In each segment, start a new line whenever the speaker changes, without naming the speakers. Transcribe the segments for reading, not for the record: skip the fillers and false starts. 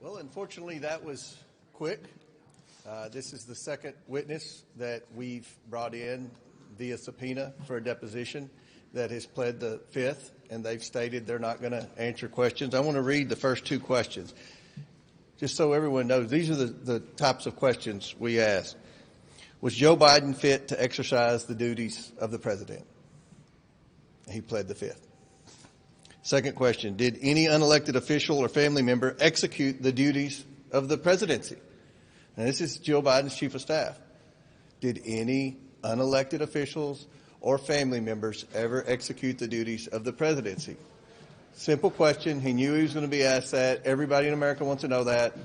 Well, unfortunately, that was quick. This is the second witness that we've brought in via subpoena for a deposition that has pled the fifth, and they've stated they're not going to answer questions. I want to read the first two questions. Just so everyone knows, these are the types of questions we ask. Was Joe Biden fit to exercise the duties of the president? He pled the fifth. Second question, did any unelected official or family member execute the duties of the presidency? Now, this is Joe Biden's chief of staff. Did any unelected officials or family members ever execute the duties of the presidency? Simple question. He knew he was going to be asked that. Everybody in America wants to know that.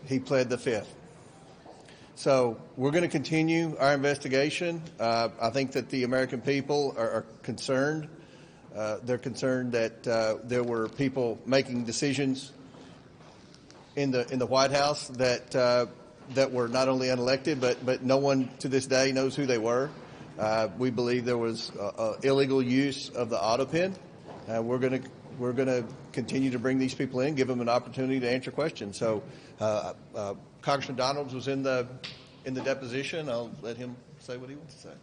He pled the fifth. So we're going to continue our investigation. I think that the American people are concerned. They're concerned that there were people making decisions in the White House that were not only unelected, but no one to this day knows who they were. We believe there was illegal use of the auto pen. We're going to continue to bring these people in, give them an opportunity to answer questions. So Congressman Donalds was in the deposition. I'll let him say what he wants to say.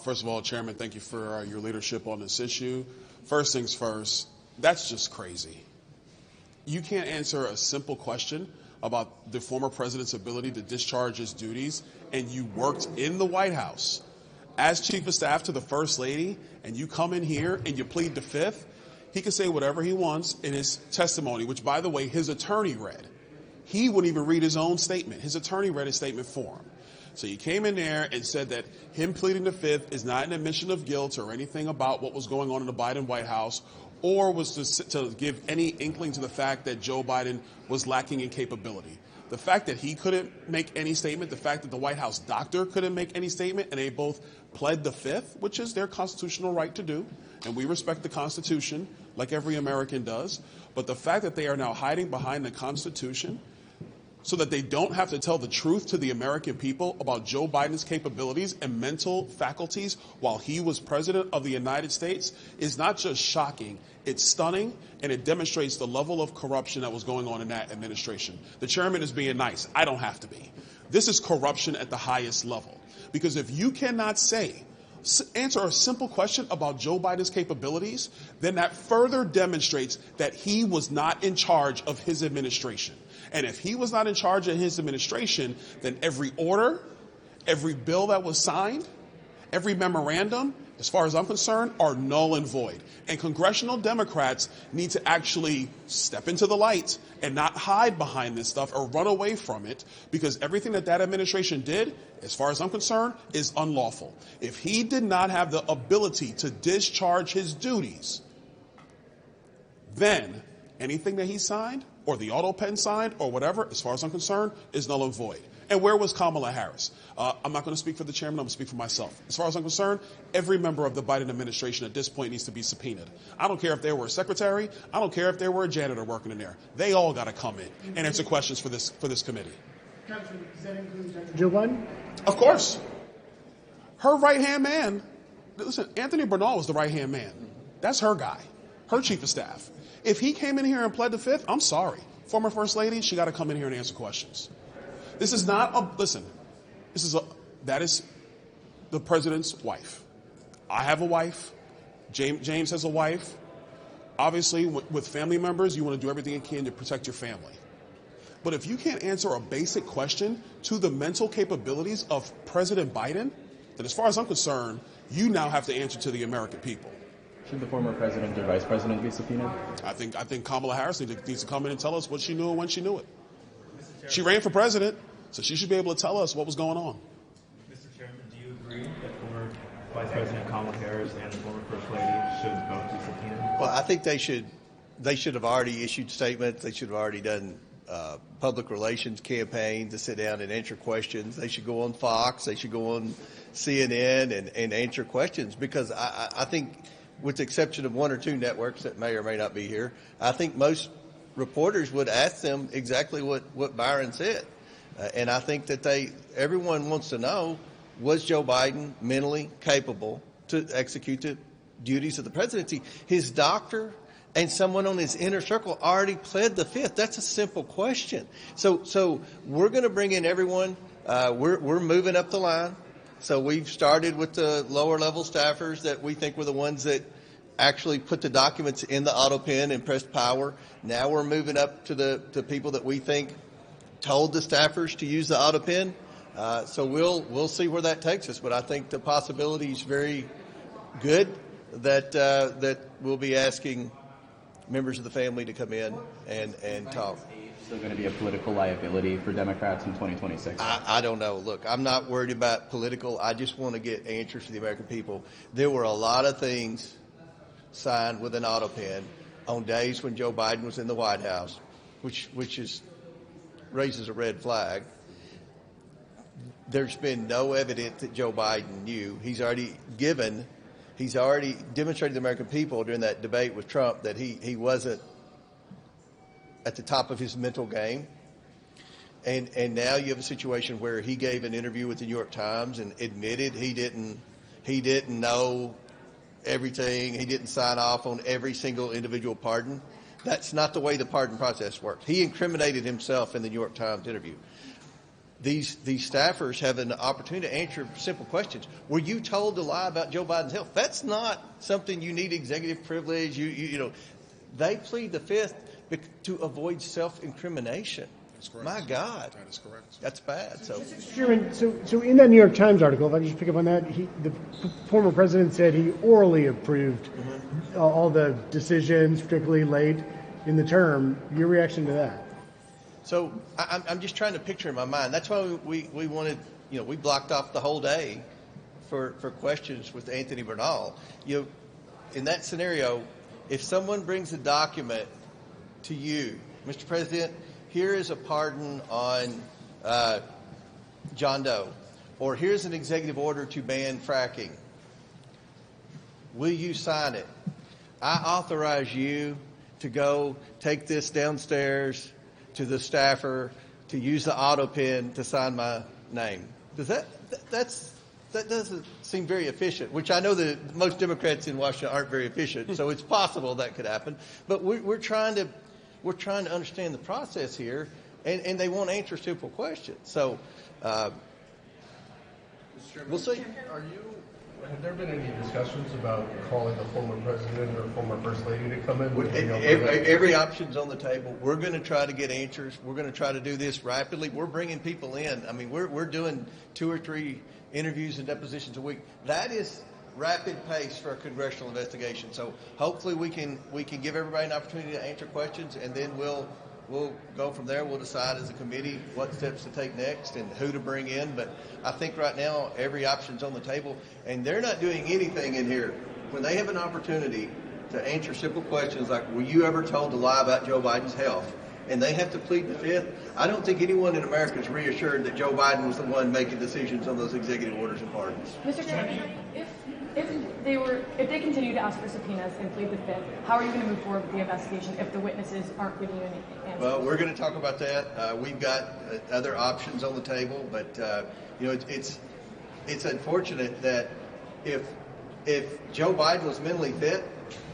First of all, Chairman, thank you for your leadership on this issue. First things first, that's just crazy. You can't answer a simple question about the former president's ability to discharge his duties, and you worked in the White House as chief of staff to the First Lady, and you come in here and you plead the fifth. He can say whatever he wants in his testimony, which, by the way, his attorney read. He wouldn't even read his own statement. His attorney read his statement for him. So you came in there and said that him pleading the fifth is not an admission of guilt or anything about what was going on in the Biden White House, or was to give any inkling to the fact that Joe Biden was lacking in capability. The fact that he couldn't make any statement, the fact that the White House doctor couldn't make any statement, and they both pled the fifth, which is their constitutional right to do, and we respect the Constitution like every American does, but the fact that they are now hiding behind the Constitution so that they don't have to tell the truth to the American people about Joe Biden's capabilities and mental faculties while he was president of the United States is not just shocking, it's stunning, and it demonstrates the level of corruption that was going on in that administration. The chairman is being nice. I don't have to be. This is corruption at the highest level. Because if you cannot answer a simple question about Joe Biden's capabilities, then that further demonstrates that he was not in charge of his administration. And if he was not in charge of his administration, then every order, every bill that was signed, every memorandum, as far as I'm concerned, are null and void. And congressional Democrats need to actually step into the light and not hide behind this stuff or run away from it, because everything that administration did, as far as I'm concerned, is unlawful. If he did not have the ability to discharge his duties, then anything that he signed or the auto pen signed or whatever, as far as I'm concerned, is null and void. And where was Kamala Harris? I'm not going to speak for the chairman. I'm going to speak for myself. As far as I'm concerned, every member of the Biden administration at this point needs to be subpoenaed. I don't care if they were a secretary. I don't care if they were a janitor working in there. They all got to come in and answer questions for this committee.
Does that include Joe Biden?
Of course. Her right-hand man, listen, Anthony Bernal was the right-hand man. That's her guy, her chief of staff. If he came in here and pled the fifth, I'm sorry. Former First Lady, she got to come in here and answer questions. This is not that is the president's wife. I have a wife. James has a wife. Obviously, with family members, you want to do everything you can to protect your family. But if you can't answer a basic question to the mental capabilities of President Biden, then as far as I'm concerned, you now have to answer to the American people.
Should the former president or vice president be subpoenaed?
I think Kamala Harris needs to come in and tell us what she knew and when she knew it. She ran for president, so she should be able to tell us what was going on.
Mr. Chairman, do you agree that former Vice President Kamala Harris and the former First Lady should both be subpoenaed?
Well, I think they should have already issued statements. They should have already done public relations campaign to sit down and answer questions. They should go on Fox. They should go on CNN and answer questions, because I think, with the exception of one or two networks that may or may not be here, I think most reporters would ask them exactly what Byron said. And I think that everyone wants to know, was Joe Biden mentally capable to execute the duties of the presidency? His doctor and someone on his inner circle already pled the fifth? That's a simple question. So we're going to bring in everyone. We're moving up the line. So we've started with the lower level staffers that we think were the ones that actually put the documents in the auto pen and pressed power. Now we're moving up to the people that we think told the staffers to use the auto pen. So we'll see where that takes us. But I think the possibility is very good that we'll be asking members of the family to come in and talk.
Still going to be a political liability for Democrats in 2026?
I don't know. Look, I'm not worried about political. I just want to get answers to the American people. There were a lot of things signed with an auto pen on days when Joe Biden was in the White House, which raises a red flag. There's been no evidence that Joe Biden knew. He's already demonstrated to the American people during that debate with Trump that he wasn't at the top of his mental game. And now you have a situation where he gave an interview with the New York Times and admitted he didn't know everything. He didn't sign off on every single individual pardon. That's not the way the pardon process works. He incriminated himself in the New York Times interview. These staffers have an opportunity to answer simple questions. Were you told to lie about Joe Biden's health? That's not something you need executive privilege. You know, they plead the fifth to avoid self-incrimination.
That's correct.
My God.
That is correct.
That's bad. So,
Chairman, so in that New York Times article, if I can just pick up on that, the former president said he orally approved all the decisions, particularly late in the term. Your reaction to that?
So I'm just trying to picture in my mind. That's why we wanted, we blocked off the whole day for questions with Anthony Bernal. In that scenario, if someone brings a document to you, Mr. President, here is a pardon on John Doe, or here's an executive order to ban fracking. Will you sign it? I authorize you to go take this downstairs to the staffer to use the auto pen to sign my name. Does that doesn't seem very efficient, which I know that most Democrats in Washington aren't very efficient, so it's possible that could happen. But we're trying to understand the process here, and they won't answer simple questions. So we'll see.
Have there been any discussions about calling the former president or former first lady to come in?
Every option's on the table. We're going to try to get answers. We're going to try to do this rapidly. We're bringing people in. I mean, we're doing 2 or 3 interviews and depositions a week. That is rapid pace for a congressional investigation. So hopefully we can give everybody an opportunity to answer questions, and then we'll go from there. We'll decide as a committee what steps to take next and who to bring in. But I think right now every option's on the table, and they're not doing anything in here. When they have an opportunity to answer simple questions like, were you ever told to lie about Joe Biden's health? And they have to plead the fifth. I don't think anyone in America is reassured that Joe Biden was the one making decisions on those executive orders and pardons.
Mr. Chairman, if they continue to ask for subpoenas and plead the fifth, how are you going to move forward with the investigation if the witnesses aren't giving you any answers? Well,
we're going to talk about that. We've got other options on the table, but it's unfortunate that if Joe Biden was mentally fit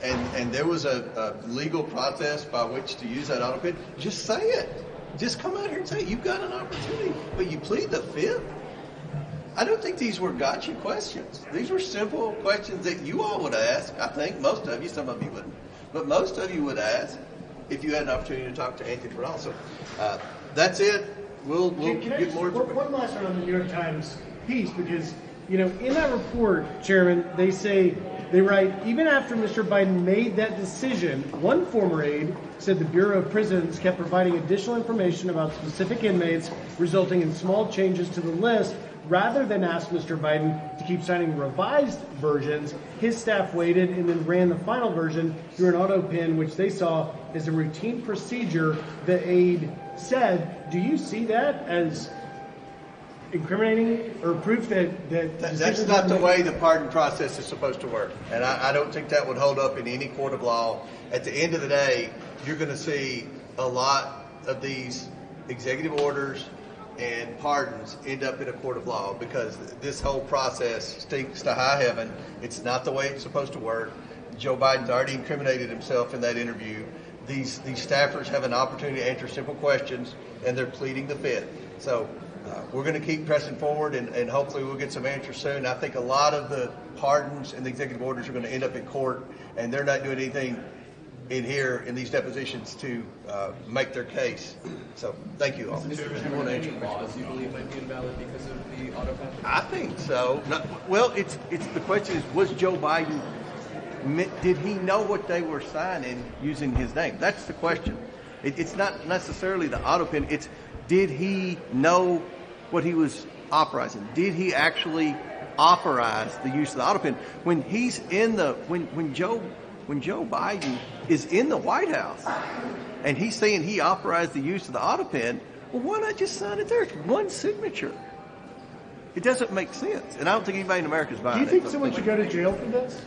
and there was a legal process by which to use that auto pen, just say it. Just come out here and say it. You've got an opportunity, but you plead the fifth. I don't think these were gotcha questions. These were simple questions that you all would ask. I think most of you, some of you wouldn't, but most of you would ask if you had an opportunity to talk to Anthony Bernal. So that's it. We'll get more.
One last one on the New York Times piece, because in that report, Chairman, they write, even after Mr. Biden made that decision, one former aide said the Bureau of Prisons kept providing additional information about specific inmates, resulting in small changes to the list. Rather than ask Mr. Biden to keep signing revised versions, his staff waited and then ran the final version through an auto pen, which they saw as a routine procedure, the aide said. Do you see that as incriminating or proof
that's not the way the pardon process is supposed to work? And I don't think that would hold up in any court of law. At the end of the day, you're going to see a lot of these executive orders and pardons end up in a court of law, because this whole process stinks to high heaven. It's not the way it's supposed to work. Joe Biden's already incriminated himself in that interview. These staffers have an opportunity to answer simple questions, and they're pleading the fifth. So we're going to keep pressing forward, and hopefully we'll get some answers soon. I think a lot of the pardons and the executive orders are going to end up in court, and they're not doing anything in here in these depositions to make their case. So thank you all.
Any laws you believe might be invalid because of the auto pen?
I think so. Well, it's the question is, was Joe Biden, did he know what they were signing using his name? That's the question. It's not necessarily the auto pen. It's, did he know what he was authorizing? Did he actually authorize the use of the auto pen? When he's in the when Joe Biden is in the White House and he's saying he authorized the use of the auto pen, well, why not just sign it there? It's one signature. It doesn't make sense, and I don't think anybody in America is buying it.
Do you think someone should go to jail for this?